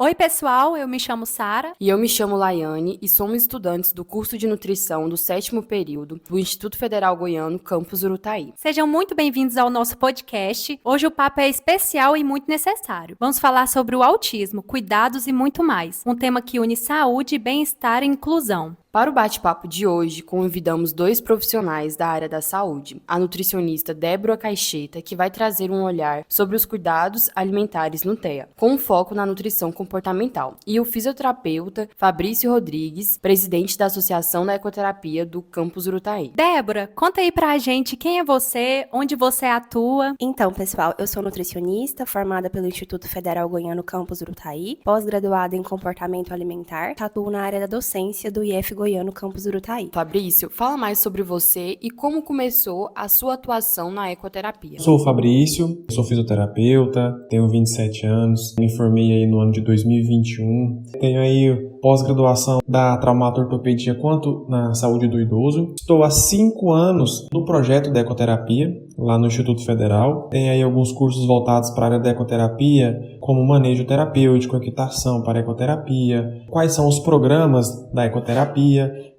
Oi, pessoal, eu me chamo Sara. E eu me chamo Laiane e somos estudantes do curso de nutrição do 7º período do Instituto Federal Goiano, campus Urutaí. Sejam muito bem-vindos ao nosso podcast. Hoje o papo é especial e muito necessário. Vamos falar sobre o autismo, cuidados e muito mais. Um tema que une saúde, bem-estar e inclusão. Para o bate-papo de hoje, convidamos 2 profissionais da área da saúde. A nutricionista Débora Caixeta, que vai trazer um olhar sobre os cuidados alimentares no TEA, com foco na nutrição comportamental. E o fisioterapeuta Fabrício Rodrigues, presidente da Associação da Ecoterapia do campus Urutaí. Débora, conta aí pra gente quem é você, onde você atua. Então, pessoal, eu sou nutricionista, formada pelo Instituto Federal Goiano Campus Urutaí, pós-graduada em comportamento alimentar, atuo na área da docência do IF Goiano Campus Urutaí. Fabrício, fala mais sobre você e como começou a sua atuação na ecoterapia. Sou o Fabrício, sou fisioterapeuta, tenho 27 anos, me formei aí no ano de 2021. Tenho aí pós-graduação da traumato-ortopedia quanto na saúde do idoso. Estou há 5 anos no projeto da ecoterapia, lá no Instituto Federal. Tem aí alguns cursos voltados para a área da ecoterapia, como manejo terapêutico, equitação para a ecoterapia, quais são os programas da ecoterapia,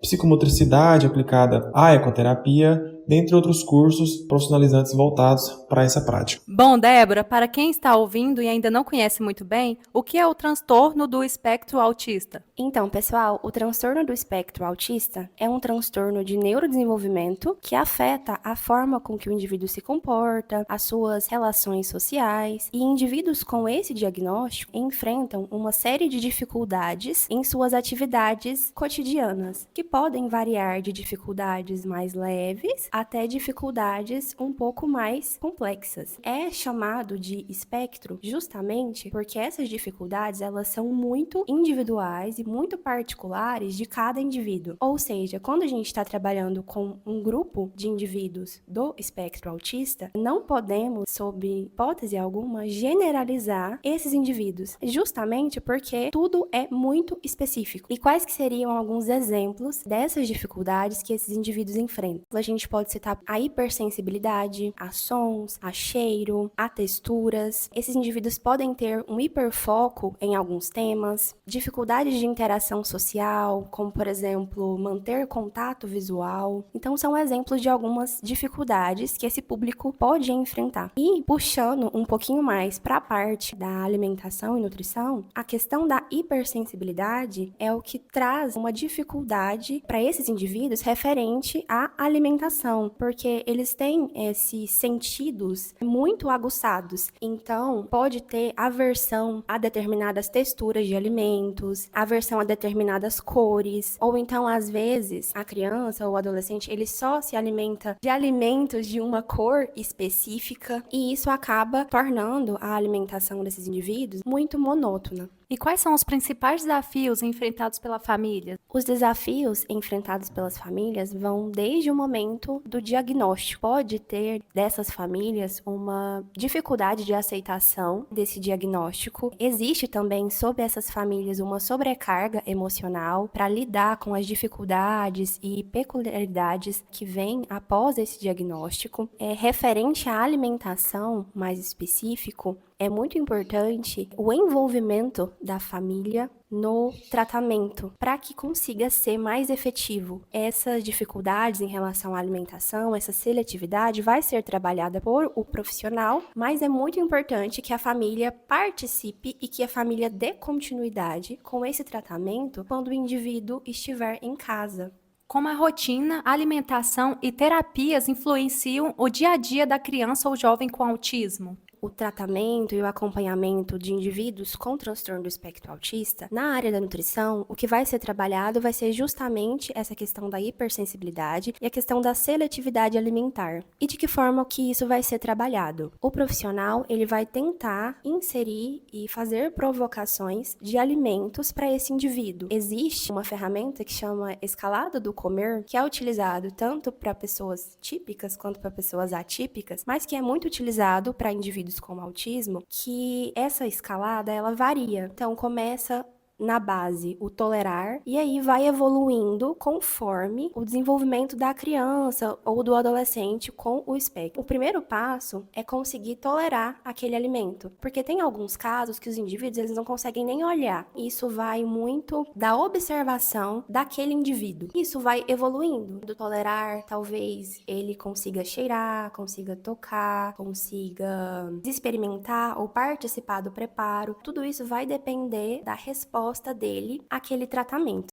psicomotricidade aplicada à ecoterapia, dentre outros cursos profissionalizantes voltados para essa prática. Bom, Débora, para quem está ouvindo e ainda não conhece muito bem, o que é o transtorno do espectro autista? Então, pessoal, o transtorno do espectro autista é um transtorno de neurodesenvolvimento que afeta a forma com que o indivíduo se comporta, as suas relações sociais, e indivíduos com esse diagnóstico enfrentam uma série de dificuldades em suas atividades cotidianas, que podem variar de dificuldades mais leves até dificuldades um pouco mais complexas. É chamado de espectro justamente porque essas dificuldades elas são muito individuais e muito particulares de cada indivíduo. Ou seja, quando a gente está trabalhando com um grupo de indivíduos do espectro autista, não podemos, sob hipótese alguma, generalizar esses indivíduos, justamente porque tudo é muito específico. E quais que seriam alguns exemplos dessas dificuldades que esses indivíduos enfrentam? A gente pode citar a hipersensibilidade, a sons, a cheiro, a texturas. Esses indivíduos podem ter um hiperfoco em alguns temas, dificuldades de interação social, como, por exemplo, manter contato visual. Então, são exemplos de algumas dificuldades que esse público pode enfrentar. E, puxando um pouquinho mais para a parte da alimentação e nutrição, a questão da hipersensibilidade é o que traz uma dificuldade para esses indivíduos referente à alimentação, porque eles têm esses sentidos muito aguçados. Então, pode ter aversão a determinadas texturas de alimentos, aversão a determinadas cores, ou então, às vezes, a criança ou o adolescente, ele só se alimenta de alimentos de uma cor específica, e isso acaba tornando a alimentação desses indivíduos muito monótona. E quais são os principais desafios enfrentados pela família? Os desafios enfrentados pelas famílias vão desde o momento do diagnóstico. Pode ter dessas famílias uma dificuldade de aceitação desse diagnóstico. Existe também sobre essas famílias uma sobrecarga emocional para lidar com as dificuldades e peculiaridades que vêm após esse diagnóstico. Referente à alimentação mais específico, é muito importante o envolvimento da família no tratamento, para que consiga ser mais efetivo. Essas dificuldades em relação à alimentação, essa seletividade vai ser trabalhada por o profissional, mas é muito importante que a família participe e que a família dê continuidade com esse tratamento quando o indivíduo estiver em casa. Como a rotina, alimentação e terapias influenciam o dia a dia da criança ou jovem com autismo? O tratamento e o acompanhamento de indivíduos com transtorno do espectro autista, na área da nutrição, o que vai ser trabalhado vai ser justamente essa questão da hipersensibilidade e a questão da seletividade alimentar. E de que forma que isso vai ser trabalhado? O profissional, ele vai tentar inserir e fazer provocações de alimentos para esse indivíduo. Existe uma ferramenta que chama escalada do comer, que é utilizado tanto para pessoas típicas quanto para pessoas atípicas, mas que é muito utilizado para indivíduos com autismo, que essa escalada, ela varia. Então, começa na base o tolerar, e aí vai evoluindo conforme o desenvolvimento da criança ou do adolescente com o espectro. O primeiro passo é conseguir tolerar aquele alimento, porque tem alguns casos que os indivíduos eles não conseguem nem olhar. Isso vai muito da observação daquele indivíduo. Isso vai evoluindo. Do tolerar, talvez ele consiga cheirar, consiga tocar, consiga experimentar ou participar do preparo. Tudo isso vai depender da resposta dele àquele tratamento.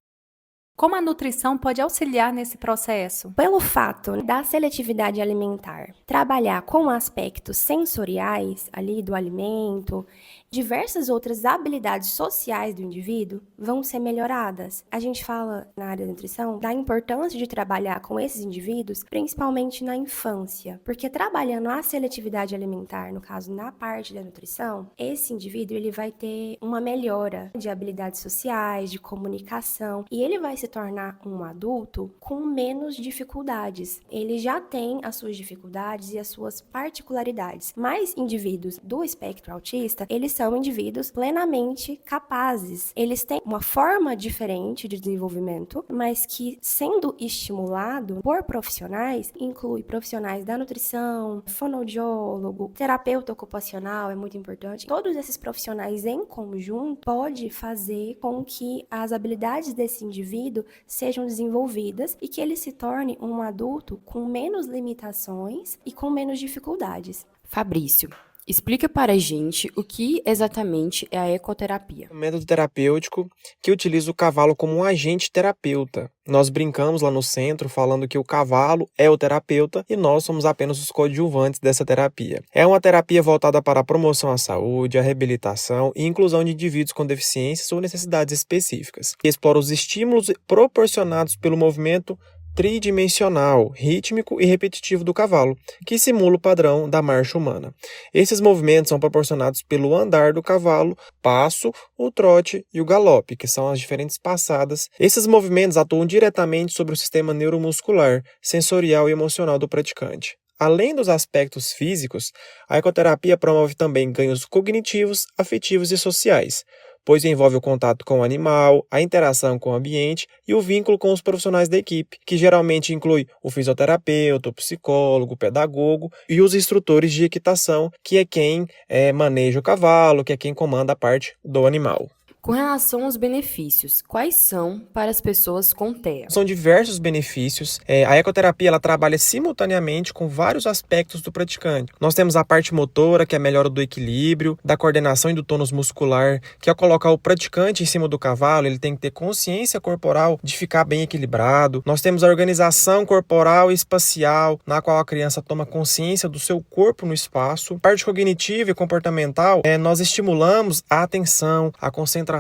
Como a nutrição pode auxiliar nesse processo? Pelo fato da seletividade alimentar trabalhar com aspectos sensoriais ali do alimento, diversas outras habilidades sociais do indivíduo vão ser melhoradas. A gente fala na área da nutrição da importância de trabalhar com esses indivíduos, principalmente na infância, porque trabalhando a seletividade alimentar, no caso na parte da nutrição, esse indivíduo ele vai ter uma melhora de habilidades sociais, de comunicação, e ele vai se tornar um adulto com menos dificuldades. Ele já tem as suas dificuldades e as suas particularidades, mas indivíduos do espectro autista, eles são indivíduos plenamente capazes. Eles têm uma forma diferente de desenvolvimento, mas que, sendo estimulado por profissionais, inclui profissionais da nutrição, fonoaudiólogo, terapeuta ocupacional, é muito importante. Todos esses profissionais em conjunto pode fazer com que as habilidades desse indivíduo sejam desenvolvidas e que ele se torne um adulto com menos limitações e com menos dificuldades. Fabrício, explica para a gente o que exatamente é a ecoterapia. Um método terapêutico que utiliza o cavalo como um agente terapeuta. Nós brincamos lá no centro falando que o cavalo é o terapeuta e nós somos apenas os coadjuvantes dessa terapia. É uma terapia voltada para a promoção à saúde, a reabilitação e inclusão de indivíduos com deficiências ou necessidades específicas, que explora os estímulos proporcionados pelo movimento tridimensional, rítmico e repetitivo do cavalo, que simula o padrão da marcha humana. Esses movimentos são proporcionados pelo andar do cavalo, passo, o trote e o galope, que são as diferentes passadas. Esses movimentos atuam diretamente sobre o sistema neuromuscular, sensorial e emocional do praticante. Além dos aspectos físicos, a ecoterapia promove também ganhos cognitivos, afetivos e sociais, pois envolve o contato com o animal, a interação com o ambiente e o vínculo com os profissionais da equipe, que geralmente inclui o fisioterapeuta, o psicólogo, o pedagogo e os instrutores de equitação, que é quem maneja o cavalo, que é quem comanda a parte do animal. Com relação aos benefícios, quais são para as pessoas com TEA? São diversos benefícios. A ecoterapia ela trabalha simultaneamente com vários aspectos do praticante. Nós temos a parte motora, que é a melhora do equilíbrio, da coordenação e do tônus muscular, que ao colocar o praticante em cima do cavalo, ele tem que ter consciência corporal de ficar bem equilibrado. Nós temos a organização corporal e espacial, na qual a criança toma consciência do seu corpo no espaço. A parte cognitiva e comportamental, nós estimulamos a atenção, a concentração,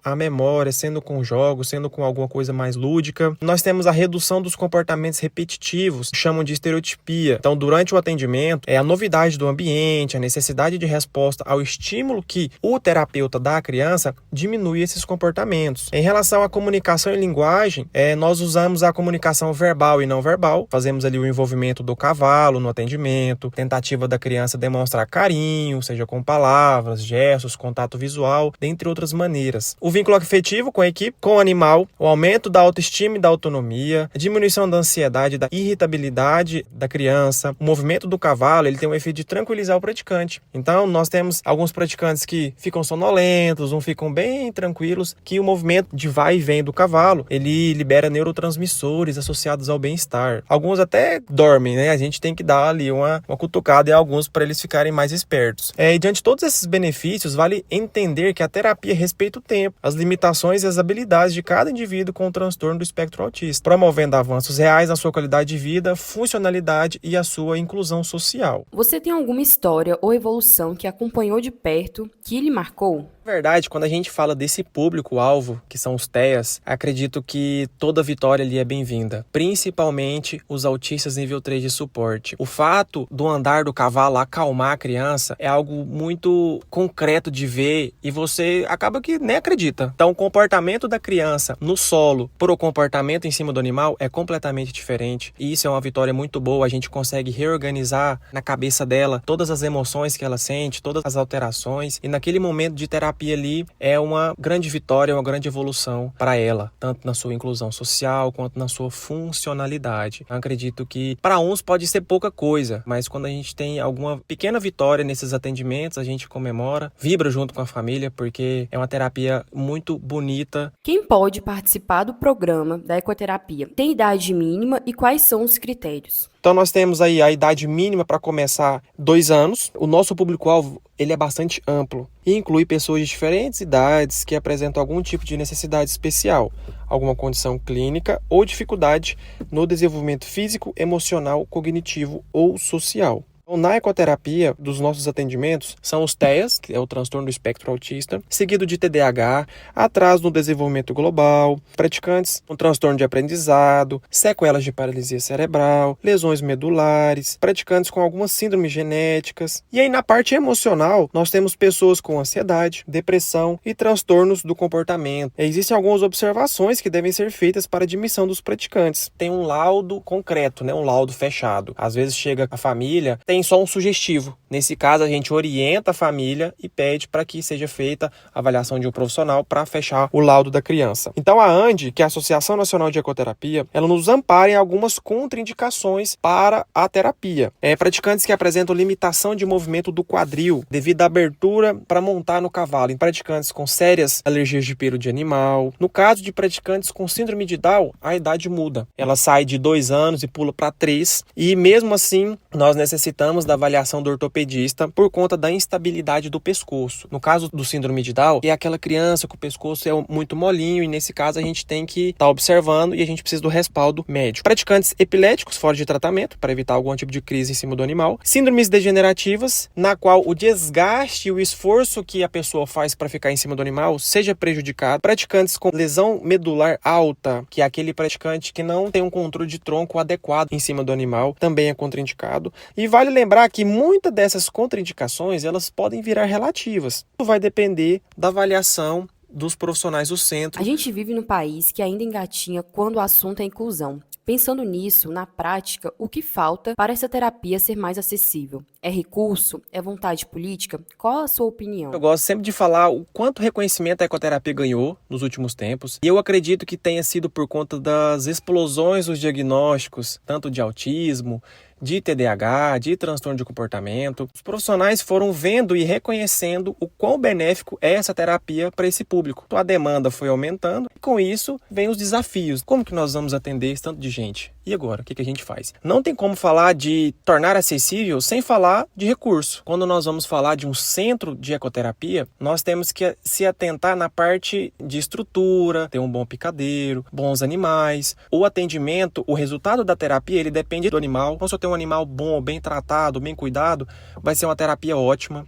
a memória, sendo com jogos, sendo com alguma coisa mais lúdica. Nós temos a redução dos comportamentos repetitivos, chamam de estereotipia. Então, durante o atendimento, a novidade do ambiente, a necessidade de resposta ao estímulo que o terapeuta dá à criança, diminui esses comportamentos. Em relação à comunicação e linguagem, nós usamos a comunicação verbal e não verbal, fazemos ali o envolvimento do cavalo no atendimento, tentativa da criança demonstrar carinho, seja com palavras, gestos, contato visual, dentre outras maneiras. O vínculo afetivo com a equipe, com o animal, o aumento da autoestima e da autonomia, a diminuição da ansiedade, da irritabilidade da criança, o movimento do cavalo, ele tem um efeito de tranquilizar o praticante. Então, nós temos alguns praticantes que ficam sonolentos, não ficam bem tranquilos, que o movimento de vai e vem do cavalo, ele libera neurotransmissores associados ao bem-estar. Alguns até dormem, né? A gente tem que dar ali uma cutucada em alguns para eles ficarem mais espertos. E diante de todos esses benefícios, vale entender que a terapia respeita o tempo, as limitações e as habilidades de cada indivíduo com o transtorno do espectro autista, promovendo avanços reais na sua qualidade de vida, funcionalidade e a sua inclusão social. Você tem alguma história ou evolução que acompanhou de perto, que lhe marcou? Na verdade, quando a gente fala desse público-alvo, que são os TEAs, acredito que toda vitória ali é bem-vinda, principalmente os autistas nível 3 de suporte. O fato do andar do cavalo acalmar a criança é algo muito concreto de ver e você acaba que nem acredita. Então, o comportamento da criança no solo pro comportamento em cima do animal é completamente diferente. E isso é uma vitória muito boa, a gente consegue reorganizar na cabeça dela todas as emoções que ela sente, todas as alterações, e naquele momento de terapia ecoterapia ali é uma grande vitória, uma grande evolução para ela, tanto na sua inclusão social quanto na sua funcionalidade. Eu acredito que para uns pode ser pouca coisa, mas quando a gente tem alguma pequena vitória nesses atendimentos, a gente comemora, vibra junto com a família, porque é uma terapia muito bonita. Quem pode participar do programa da ecoterapia? Tem idade mínima e quais são os critérios? Então nós temos aí a idade mínima para começar 2 anos. O nosso público-alvo ele é bastante amplo e inclui pessoas de diferentes idades que apresentam algum tipo de necessidade especial, alguma condição clínica ou dificuldade no desenvolvimento físico, emocional, cognitivo ou social. Na ecoterapia dos nossos atendimentos são os TEAs, que é o transtorno do espectro autista, seguido de TDAH, atraso no desenvolvimento global, praticantes com transtorno de aprendizado, sequelas de paralisia cerebral, lesões medulares, praticantes com algumas síndromes genéticas. E aí na parte emocional, nós temos pessoas com ansiedade, depressão e transtornos do comportamento. Existem algumas observações que devem ser feitas para a admissão dos praticantes. Tem um laudo concreto, um laudo fechado. Às vezes chega a família, tem só um sugestivo. Nesse caso, a gente orienta a família e pede para que seja feita a avaliação de um profissional para fechar o laudo da criança. Então, a ANDE, que é a Associação Nacional de Ecoterapia, ela nos ampara em algumas contraindicações para a terapia. Praticantes que apresentam limitação de movimento do quadril devido à abertura para montar no cavalo, em praticantes com sérias alergias de pelo de animal. No caso de praticantes com síndrome de Down, a idade muda. Ela sai de 2 anos e pula para 3, e mesmo assim, nós necessitamos da avaliação do ortopedista por conta da instabilidade do pescoço. No caso do síndrome de Down, é aquela criança que o pescoço é muito molinho e nesse caso a gente tem que estar observando e a gente precisa do respaldo médico. Praticantes epiléticos fora de tratamento para evitar algum tipo de crise em cima do animal. Síndromes degenerativas, na qual o desgaste e o esforço que a pessoa faz para ficar em cima do animal seja prejudicado. Praticantes com lesão medular alta, que é aquele praticante que não tem um controle de tronco adequado em cima do animal, também é contraindicado. E vale lembrar que muitas dessas contraindicações elas podem virar relativas. Tudo vai depender da avaliação dos profissionais do centro. A gente vive num país que ainda engatinha quando o assunto é inclusão. Pensando nisso, na prática, o que falta para essa terapia ser mais acessível? É recurso? É vontade política? Qual a sua opinião? Eu gosto sempre de falar o quanto reconhecimento a ecoterapia ganhou nos últimos tempos. E eu acredito que tenha sido por conta das explosões dos diagnósticos, tanto de autismo, de TDAH, de transtorno de comportamento. Os profissionais foram vendo e reconhecendo o quão benéfico é essa terapia para esse público. A demanda foi aumentando e com isso vem os desafios. Como que nós vamos atender esse tanto de gente? E agora, o que a gente faz? Não tem como falar de tornar acessível sem falar de recurso. Quando nós vamos falar de um centro de ecoterapia, nós temos que se atentar na parte de estrutura, ter um bom picadeiro, bons animais. O atendimento, o resultado da terapia, ele depende do animal. Então, se eu tenho um animal bom, bem tratado, bem cuidado, vai ser uma terapia ótima.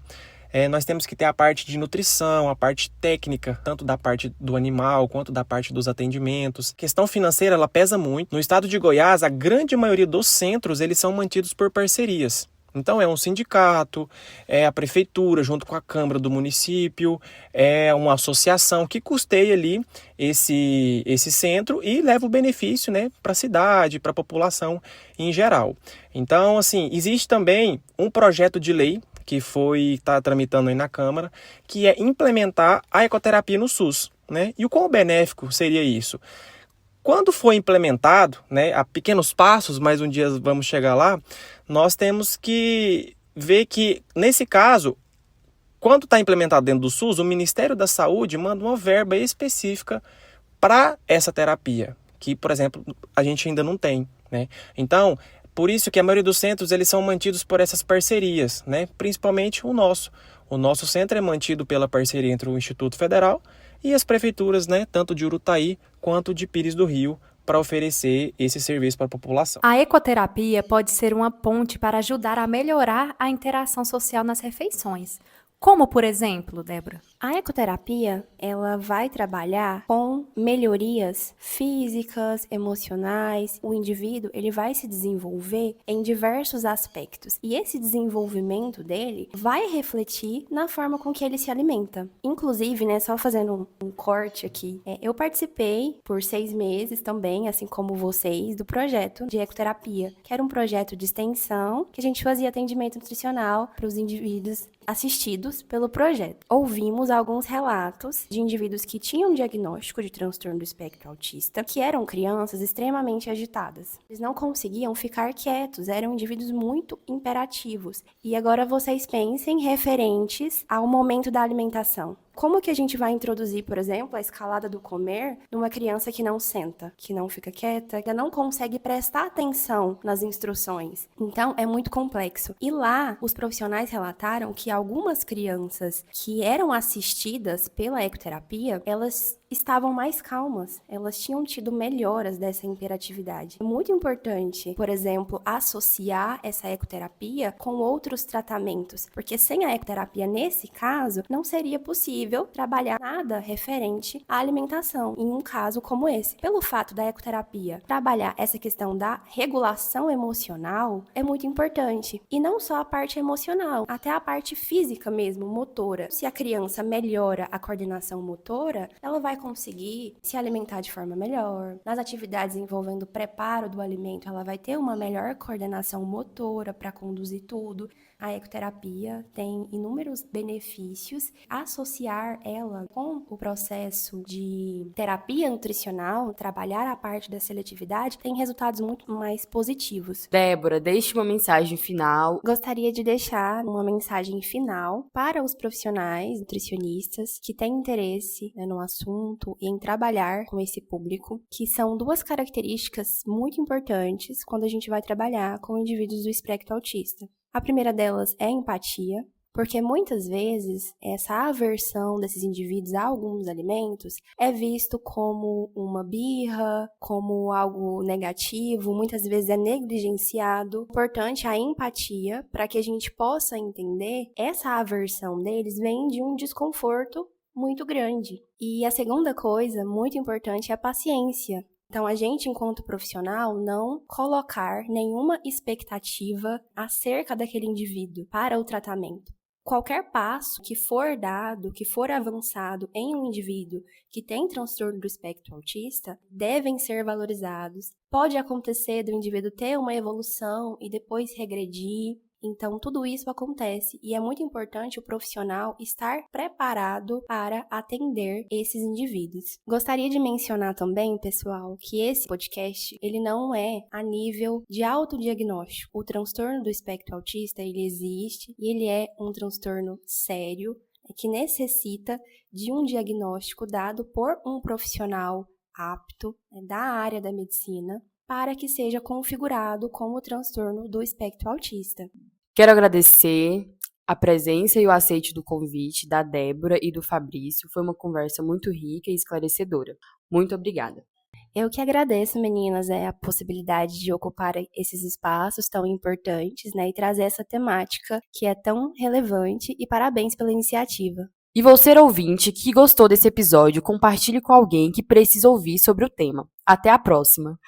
Nós temos que ter a parte de nutrição, a parte técnica, tanto da parte do animal quanto da parte dos atendimentos. A questão financeira, ela pesa muito. No estado de Goiás, a grande maioria dos centros, eles são mantidos por parcerias. Então, é um sindicato, é a prefeitura junto com a Câmara do município, é uma associação que custeia ali esse centro e leva o benefício, para a cidade, para a população em geral. Então, assim, existe também um projeto de lei que está tramitando aí na Câmara, que é implementar a ecoterapia no SUS, E o quão benéfico seria isso? Quando for implementado, a pequenos passos, mas um dia vamos chegar lá, nós temos que ver que, nesse caso, quando está implementado dentro do SUS, o Ministério da Saúde manda uma verba específica para essa terapia, que, por exemplo, a gente ainda não tem, Então, por isso que a maioria dos centros eles são mantidos por essas parcerias, Principalmente o nosso. O nosso centro é mantido pela parceria entre o Instituto Federal e as prefeituras, tanto de Urutaí quanto de Pires do Rio, para oferecer esse serviço para a população. A ecoterapia pode ser uma ponte para ajudar a melhorar a interação social nas refeições. Como, por exemplo, Débora? A ecoterapia, ela vai trabalhar com melhorias físicas, emocionais. O indivíduo, ele vai se desenvolver em diversos aspectos. E esse desenvolvimento dele vai refletir na forma com que ele se alimenta. Inclusive, só fazendo um corte aqui, eu participei por 6 meses também, assim como vocês, do projeto de ecoterapia, que era um projeto de extensão que a gente fazia atendimento nutricional para os indivíduos assistidos pelo projeto. Ouvimos temos alguns relatos de indivíduos que tinham diagnóstico de transtorno do espectro autista, que eram crianças extremamente agitadas. Eles não conseguiam ficar quietos, eram indivíduos muito imperativos. E agora vocês pensem referentes ao momento da alimentação. Como que a gente vai introduzir, por exemplo, a escalada do comer numa criança que não senta, que não fica quieta, que não consegue prestar atenção nas instruções? Então, é muito complexo. E lá, os profissionais relataram que algumas crianças que eram assistidas pela ecoterapia, elas estavam mais calmas, elas tinham tido melhoras dessa hiperatividade. É muito importante, por exemplo, associar essa ecoterapia com outros tratamentos, porque sem a ecoterapia, nesse caso, não seria possível trabalhar nada referente à alimentação, em um caso como esse. Pelo fato da ecoterapia trabalhar essa questão da regulação emocional, é muito importante. E não só a parte emocional, até a parte física mesmo, motora. Se a criança melhora a coordenação motora, ela vai conseguir se alimentar de forma melhor. Nas atividades envolvendo o preparo do alimento, ela vai ter uma melhor coordenação motora para conduzir tudo. A ecoterapia tem inúmeros benefícios. Associar ela com o processo de terapia nutricional, trabalhar a parte da seletividade, tem resultados muito mais positivos. Débora, deixe uma mensagem final. Gostaria de deixar uma mensagem final para os profissionais nutricionistas que têm interesse, no assunto e em trabalhar com esse público, que são duas características muito importantes quando a gente vai trabalhar com indivíduos do espectro autista. A primeira delas é a empatia, porque muitas vezes essa aversão desses indivíduos a alguns alimentos é visto como uma birra, como algo negativo, muitas vezes é negligenciado. Importante a empatia para que a gente possa entender essa aversão deles vem de um desconforto muito grande. E a segunda coisa muito importante é a paciência. Então, a gente, enquanto profissional, não colocar nenhuma expectativa acerca daquele indivíduo para o tratamento. Qualquer passo que for dado, que for avançado em um indivíduo que tem transtorno do espectro autista, devem ser valorizados. Pode acontecer do indivíduo ter uma evolução e depois regredir. Então, tudo isso acontece e é muito importante o profissional estar preparado para atender esses indivíduos. Gostaria de mencionar também, pessoal, que esse podcast, ele não é a nível de autodiagnóstico. O transtorno do espectro autista, ele existe e ele é um transtorno sério que necessita de um diagnóstico dado por um profissional apto da área da medicina, para que seja configurado como transtorno do espectro autista. Quero agradecer a presença e o aceite do convite da Débora e do Fabrício. Foi uma conversa muito rica e esclarecedora. Muito obrigada. Eu que agradeço, meninas, a possibilidade de ocupar esses espaços tão importantes, e trazer essa temática que é tão relevante, e parabéns pela iniciativa. E você, ouvinte, que gostou desse episódio, compartilhe com alguém que precisa ouvir sobre o tema. Até a próxima!